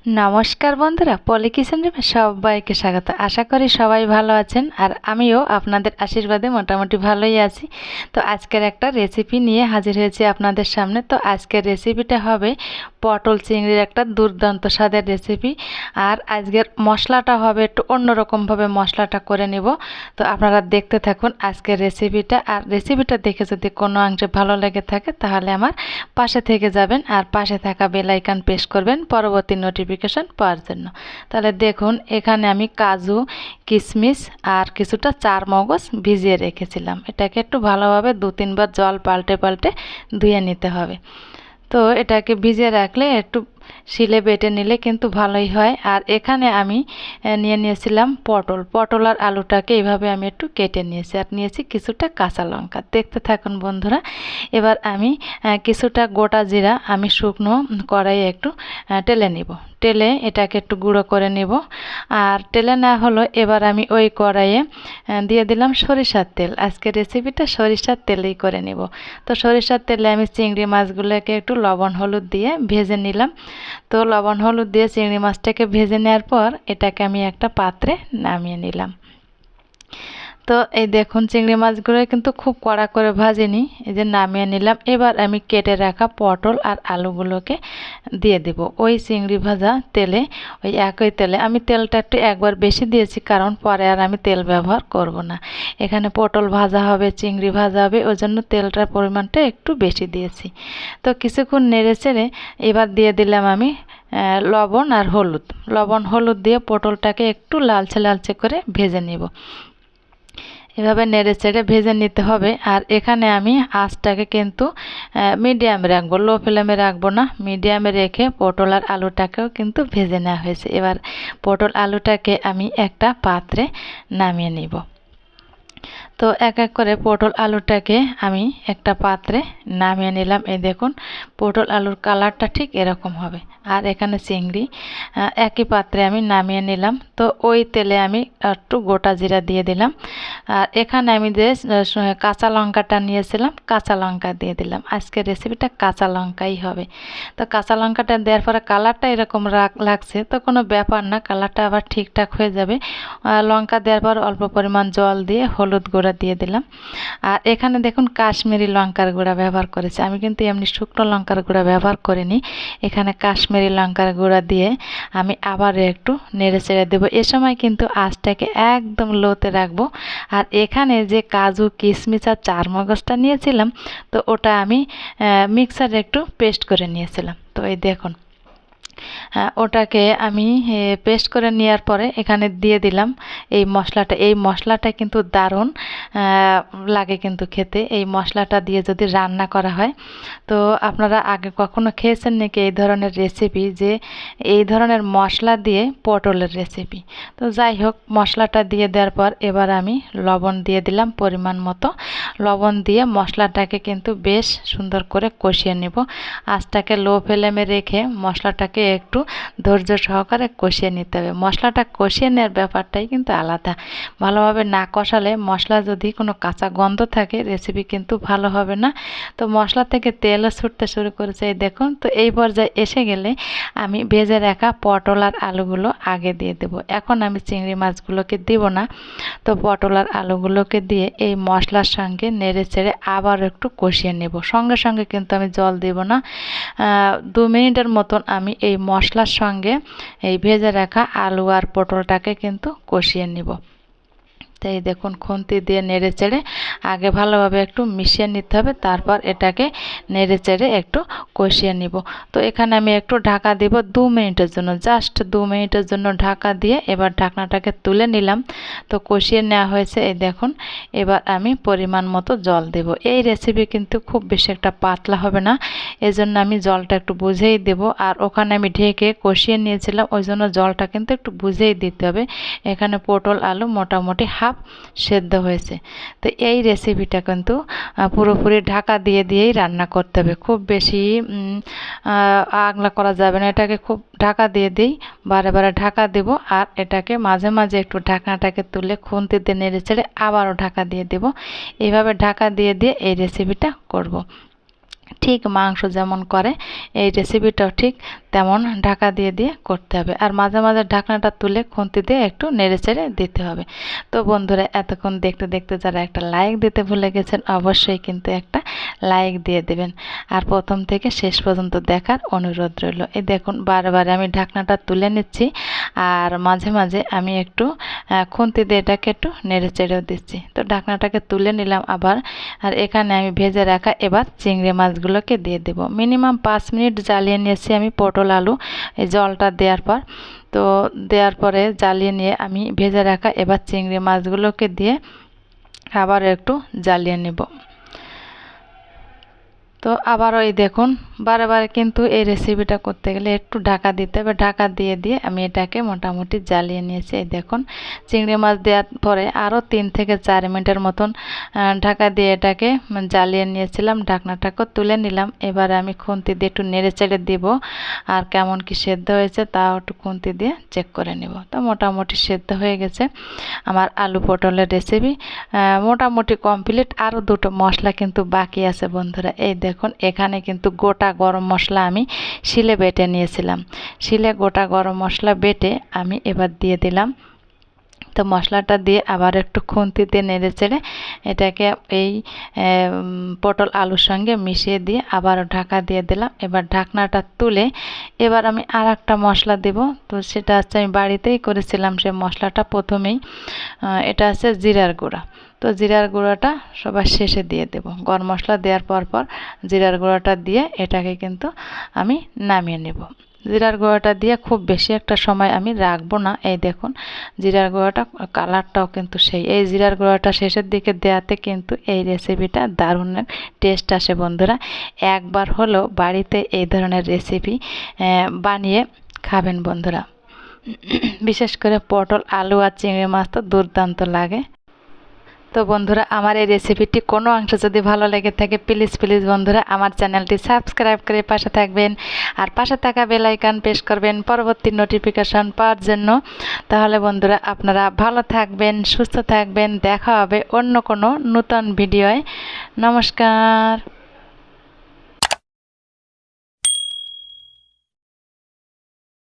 নমস্কার বন্ধুরা, পলি কিচেনে সবাইকে স্বাগত। আশা করি সবাই ভালো আছেন, আর আমিও আপনাদের আশীর্বাদে মোটামুটি ভালোই আছি। তো আজকের একটা রেসিপি নিয়ে হাজির হয়েছি আপনাদের সামনে। তো আজকের রেসিপিটা হবে পটল চিংড়ির একটা দুর্দান্ত স্বাদের রেসিপি। আর আজকের মশলাটা হবে একটু অন্যরকমভাবে মশলাটা করে নিব। তো আপনারা দেখতে থাকুন আজকের রেসিপিটা। আর রেসিপিটা দেখে যদি কোনো অংশে ভালো লেগে থাকে তাহলে আমার পাশে থেকে যাবেন, আর পাশে থাকা বেল আইকন প্রেস করবেন পরবর্তী নোটিফিকেশন পাওয়ার জন্য। তাহলে দেখুন, এখানে আমি কাজু, কিশমিশ আর কিছুটা চার মগজ ভিজিয়ে রেখেছিলাম। এটাকে একটু ভালোভাবে 2-3 বার জল পাল্টে পাল্টে ধুয়ে নিতে হবে। তো এটাকে ভিজিয়ে রাখলে একটু শিলে বেটে নিলে কিন্তু ভালোই হয়। আর এখানে আমি নিয়ে নিয়েছিলাম পটল আর আলুটাকে এইভাবে আমি একটু কেটে নিয়েছি, আর নিয়েছি কিছুটা কাঁচা লঙ্কা। দেখতে থাকুন বন্ধুরা। এবার আমি কিছুটা গোটা জিরা আমি শুকনো কড়াইয়ে একটু টেলে নিব। টেলে এটাকে একটু গুঁড়ো করে নিব। আর টেলে না হলো এবার আমি ওই কড়াইয়ে দিয়ে দিলাম সরিষার তেল। আজকের রেসিপিটা সরিষার তেলেই করে নিব। তো সরিষার তেলে আমি চিংড়ি মাছগুলোকে একটু লবণ হলুদ দিয়ে ভেজে নিলাম। তো লবণ হলুদ দিয়ে চিংড়ি মাছটাকে ভেজে নেওয়ার পর এটাকে আমি একটা পাত্রে নামিয়ে নিলাম। তো এই দেখুন, চিংড়ি মাছগুলো কিন্তু খুব কড়া করে ভাজিনি, এই যে নামিয়ে নিলাম। এবার আমি কেটে রাখা পটল আর আলুগুলোকে দিয়ে দেব ওই চিংড়ি ভাজা তেলে। ওই একই তেলে আমি তেলটা একটু একবার বেশি দিয়েছি, কারণ পরে আর আমি তেল ব্যবহার করব না। এখানে পটল ভাজা হবে, চিংড়ি ভাজা হবে, ওই জন্য তেলটার পরিমাণটা একটু বেশি দিয়েছি। তো কিছুক্ষণ নেড়ে চেড়ে এবার দিয়ে দিলাম আমি লবণ হলুদ দিয়ে পটলটাকে একটু লালচে লালচে করে ভেজে নেব। এভাবে নেড়ে চেড়ে ভেজে নিতে হবে। আর এখানে আমি আঁচটাকে কিন্তু মিডিয়ামে রাখবো, লো ফ্লেমে রাখবো না। মিডিয়ামে রেখে পটল আর আলুটাকেও কিন্তু ভেজে নেওয়া হয়েছে। এবার পটল আলুটাকে আমি একটা পাত্রে নামিয়ে নিব। তো এক এক করে পটল আলুটাকে আমি একটা পাত্রে নামিয়ে নিলাম। এই দেখুন, পটল আলুর কালারটা ঠিক এরকম হবে। আর এখানে চিংড়ি একই পাত্রে আমি নামিয়ে নিলাম। তো ওই তেলে আমি একটু গোটা জিরা দিয়ে দিলাম। আর এখানে আমি যে কাঁচা লঙ্কাটা নিয়েছিলাম, কাঁচা লঙ্কা দিয়ে দিলাম। আজকের রেসিপিটা কাঁচা লঙ্কাই হবে। তো কাঁচা লঙ্কাটা দেওয়ার পরে কালারটা এরকম লাগছে, তো কোনো ব্যাপার না, কালারটা আবার ঠিকঠাক হয়ে যাবে। লঙ্কা দেওয়ার পর অল্প পরিমাণ জল দিয়ে হলুদ গুঁড়া দিয়ে দিলাম। আর এখানে দেখুন, কাশ্মীরি লঙ্কার গুঁড়া ব্যবহার করেছি আমি, কিন্তু এমনি শুকনো লঙ্কার গুঁড়া ব্যবহার করিনি। এখানে কাশ্মীরি লঙ্কার গুঁড়া দিয়ে আমি আবার একটু নেড়ে চেড়ে দেবো। এ সময় কিন্তু আঁচটাকে একদম লোতে রাখবো। আর এখানে যে কাজু, কিশমিশ আর চার মগজটা নিয়েছিলাম, তো ওটা আমি মিক্সারে একটু পেস্ট করে নিয়েছিলাম। তো এই দেখুন, ওটাকে আমি পেস্ট করে নেওয়ার পরে এখানে দিয়ে দিলাম এই মশলাটা। এই মশলাটা কিন্তু দারুণ লাগে কিন্তু খেতে। এই মশলাটা দিয়ে যদি রান্না করা হয়, তো আপনারা আগে কখনো খেয়েছেন নাকি এই ধরনের রেসিপি, যে এই ধরনের মশলা দিয়ে পটলের রেসিপি? তো যাই হোক, মশলাটা দিয়ে দেওয়ার পর এবার আমি লবণ দিয়ে দিলাম পরিমাণ মতো। লবণ দিয়ে মশলাটাকে কিন্তু বেশ সুন্দর করে কষিয়ে নেব। আঁচটাকে লো ফ্লেমে রেখে মশলাটাকে একটু ধৈর্য সহকারে কষিয়ে নিতে হবে। মশলাটা কষিয়ে নেওয়ার ব্যাপারটাই কিন্তু আলাদা। ভালোভাবে না কষালে, মশলা যদি কোনো কাঁচা গন্ধ থাকে, রেসিপি কিন্তু ভালো হবে না। তো মশলা থেকে তেলও ছুটতে শুরু করেছে, এই দেখুন। তো এই পর্যায়ে এসে গেলে আমি ভেজে রাখা পটল আর আলুগুলো আগে দিয়ে দেব। এখন আমি চিংড়ি মাছগুলোকে দিব না। তো পটল আর আলুগুলোকে দিয়ে এই মশলার সঙ্গে নেড়ে চেড়ে আবার একটু কষিয়ে নেব। সঙ্গে সঙ্গে কিন্তু আমি জল দেব না। 2 মিনিটের মতন আমি এই মশলার সঙ্গে এই ভেজে রাখা আলু আর পটলটাকে কিন্তু কষিয়ে নিব। তাই দেখুন, খুন্তি দিয়ে নেড়ে চেড়ে আগে ভালোভাবে একটু মিশিয়ে নিতে হবে, তারপর এটাকে নেড়ে চেড়ে একটু কষিয়ে নিব। তো এখানে আমি একটু ঢাকা দিব 2 মিনিটের জন্য, জাস্ট 2 মিনিটের জন্য ঢাকা দিয়ে এবার ঢাকনাটাকে তুলে নিলাম। তো কষিয়ে নেওয়া হয়েছে, এই দেখুন। এবার আমি পরিমাণ মতো জল দেব। এই রেসিপি কিন্তু খুব বেশি একটা পাতলা হবে না, এজন্য আমি জলটা একটু বুঝেই দেব। আর ওখানে আমি ঢেকে কষিয়ে নিয়েছিলাম, ওই জন্য জলটা কিন্তু একটু বুঝেই দিতে হবে। এখানে পটল আলু মোটামুটি হাফ সেদ্ধ হয়েছে। তো এই রেসিপিটা কিন্তু পুরোপুরি ঢাকা দিয়ে দিয়েই রান্না করতে হবে, খুব বেশি আগলা করা যাবে না। এটাকে খুব ঢাকা দিয়ে দিই, বারে বারে ঢাকা দেব। আর এটাকে মাঝে মাঝে একটু ঢাকনাটাকে তুলে খুন্তিতে নেড়ে চেড়ে আবারও ঢাকা দিয়ে দেব। এইভাবে ঢাকা দিয়ে দিয়ে এই রেসিপিটা করব। ঠিক মাংস যেমন করে এই রেসিপিটাও ঠিক তেমন ঢাকা দিয়ে দিয়ে করতে হবে। আর মাঝে মাঝে ঢাকনাটা তুলে খুন্তি দিয়ে একটু নেড়েচেড়ে দিতে হবে। তো বন্ধুরা, এতক্ষণ দেখতে দেখতে যারা একটা লাইক দিতে ভুলে গেছেন, অবশ্যই কিন্তু একটা লাইক দিয়ে দেবেন। আর প্রথম থেকে শেষ পর্যন্ত দেখার অনুরোধ রইল। এই দেখুন, বারবার আমি ঢাকনাটা তুলে নিচ্ছি, আর মাঝে মাঝে আমি একটু খুন্তি দিয়ে এটাকে একটু নেড়েচেড়েও দিচ্ছি। তো ঢাকনাটাকে তুলে নিলাম আবার। আর এখানে আমি ভেজে রাখা এবার চিংড়ি মাছগুলোকে দিয়ে দেব। মিনিমাম 5 মিনিট জ্বালিয়ে নিয়েছি আমি পটল আলু এই জলটা দেওয়ার পর। তো দেওয়ার পরে জ্বালিয়ে নিয়ে আমি ভেজে রাখা এবার চিংড়ি মাছগুলোকে দিয়ে আবার একটু জ্বালিয়ে নেব। তো আবারও এই দেখুন, বারে বারে কিন্তু এই রেসিপিটা করতে গেলে একটু ঢাকা দিতে হবে। ঢাকা দিয়ে দিয়ে আমি এটাকে মোটামুটি জ্বালিয়ে নিয়েছি। এই দেখুন, চিংড়ি মাছ দেওয়ার পরে আরও 3 থেকে 4 মিনিটের মতন ঢাকা দিয়ে এটাকে জ্বালিয়ে নিয়েছিলাম। ঢাকনাটাকে তুলে নিলাম। এবারে আমি খুন্তি দিয়ে একটু নেড়ে চেড়ে দিব, আর কেমন কি সেদ্ধ হয়েছে তাও একটু খুন্তি দিয়ে চেক করে নেব। তো মোটামুটি সেদ্ধ হয়ে গেছে আমার আলু পটলের রেসিপি, মোটামুটি কমপ্লিট। আরও দুটো মশলা কিন্তু বাকি আছে বন্ধুরা। এই দেখুন, এখানে কিন্তু গোটা গরম মশলা আমি শিলে বেটে নিয়েছিলাম। শিলে গোটা গরম মশলা বেটে আমি এবার দিয়ে দিলাম। তো মশলাটা দিয়ে আবার একটু খুন্তি দিয়ে নেড়ে চেড়ে এটাকে এই পটল আলুর সঙ্গে মিশিয়ে দিয়ে আবার ঢাকা দিয়ে দিলাম। এবার ঢাকনাটা তুলে এবার আমি আর একটা মশলা দেব। তো সেটা হচ্ছে, আমি বাড়িতেই করেছিলাম সে মশলাটা প্রথমেই। এটা আছে জিরার গুঁড়া। তো জিরার গুঁড়াটা সবার শেষে দিয়ে দেব। গরম মশলা দেওয়ার পর জিরার গুঁড়াটা দিয়ে এটাকে কিন্তু আমি নামিয়ে নেব। জিরার গুঁড়াটা দিয়ে খুব বেশি একটা সময় আমি রাখবো না। এই দেখুন, জিরার গুঁড়াটা কালারটাও কিন্তু সেই। এই জিরার গুঁড়াটা শেষের দিকে দেওয়াতে কিন্তু এই রেসিপিটা দারুণ টেস্ট আসে বন্ধুরা। একবার হলেও বাড়িতে এই ধরনের রেসিপি বানিয়ে খাবেন বন্ধুরা। বিশেষ করে পটল আলু আর চিংড়ি মাছ তো দুর্দান্ত লাগে। তো বন্ধুরা, আমার এই রেসিপিটি কোনো অংশ যদি ভালো লেগে থাকে, প্লিজ প্লিজ বন্ধুরা আমার চ্যানেলটি সাবস্ক্রাইব করে পাশে থাকবেন, আর পাশে থাকা বেল আইকন প্রেস করবেন পরবর্তী নোটিফিকেশন পাওয়ার জন্য। তাহলে বন্ধুরা, আপনারা ভালো থাকবেন, সুস্থ থাকবেন। দেখা হবে অন্য কোনো নতুন ভিডিওয়। নমস্কার।